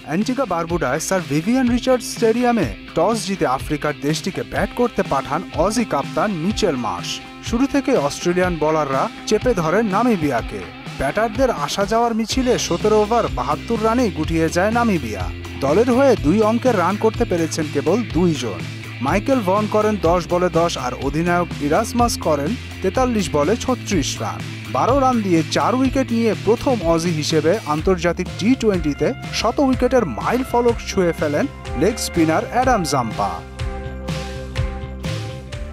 Antigua বারবুডায় sir Vivian Richards স্টেডিয়ামে toss জিতে আফ্রিকার দেশটিকে ব্যাট করতে পাঠান অজি কাপ্তান মিচেল মার্শ। শুরু থেকে অস্ট্রেলিয়ান বোলাররা চেপে ধরেন নামিবিয়াকে। ব্যাটারদের আসা যাওয়ার মিছিলে 17 ওভার 72 রানেই গুটিয়ে যায় নামিবিয়া। দলের হয়ে 2 অঙ্কের রান করতে পেরেছেন কেবল 2 জন। মাইকেল ভন করেন 10 বলে 10 আর অধিনায়ক ইরাসমাস করেন 43 বলে 36 রান। 12 রান দিয়ে 4 উইকেট নিয়ে প্রথম অজি হিসেবে আন্তর্জাতিক টি-20তে 100 উইকেটের মাইল ফলক ছুঁয়ে ফেলেন লেগ স্পিনার অ্যাডাম জাম্পা।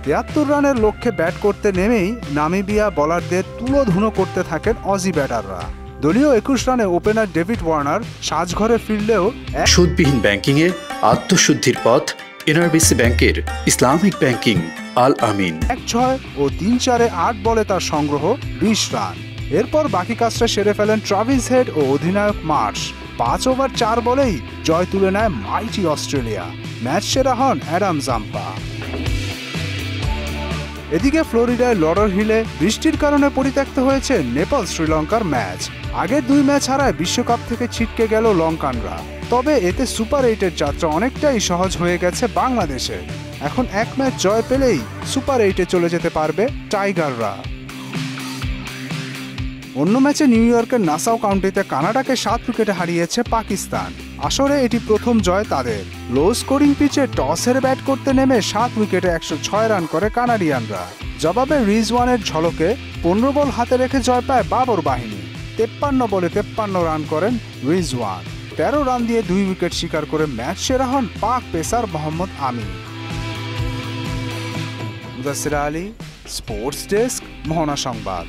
73 রানের লক্ষ্যে ব্যাট করতে নেমেই নামিবিয়া বোলারদের তুলোধুনো করতে থাকেন অজি ব্যাটাররা। দলীয় 21 রানে ওপেনার ডেভিড ওয়ার্নার সাজঘরে ফিরলেও সুদবিহীন ব্যাংকিংয়ে আত্মশুদ্ধির পথ এনআরবিসি ব্যাংকের ইসলামিক ব্যাংকিং আল আমিন। 1-6 ও 3-4-এ 8 বলে তার সংগ্রহ 20 রান। এরপর বাকি কাজটা সেরে ফেলেন ট্রাভিস হেড ও অধিনায়ক মার্শ। 5 ওভার 4 বলেই জয় তুলে নেয় মাইটি অস্ট্রেলিয়া। ম্যাচ সেরা হন অ্যাডাম জাম্পা। এদিকে ফ্লোরিডায় লডার হিলে বৃষ্টির কারণে পরিত্যক্ত হয়েছে নেপাল শ্রীলঙ্কার ম্যাচ। আগের 2 ম্যাচ হারায় বিশ্বকাপ থেকে ছিটকে গেল লঙ্কানরা। তবে এতে সুপার 8-এর যাত্রা অনেকটাই সহজ হয়ে গেছে বাংলাদেশের। এখন 1 ম্যাচ জয় পেলেই সুপার 8-এ চলে যেতে পারবে টাইগাররা। অন্য ম্যাচে নিউ ইয়র্কের নাসাউ কাউন্টিতে কানাডাকে 7 উইকেটে হারিয়েছে পাকিস্তান। আসরে এটি প্রথম জয় তাদের। লো স্কোরিং পিচে টস হেরে ব্যাট করতে নেমে 7 উইকেটে 106 রান করে কানাডিয়ানরা। জবাবে রিজওয়ানের ঝলকে 15 বল হাতে রেখে জয় পায় বাবর বাহিনী। 53 বলে 53 রান করেন রিজওয়ান। 13 রান দিয়ে 2 উইকেট শিকার করে ম্যাচ সেরা হন পাক পেসার মোহাম্মদ আমিন। মুদাসির আলী, স্পোর্টস ডেস্ক, মোহনা সংবাদ।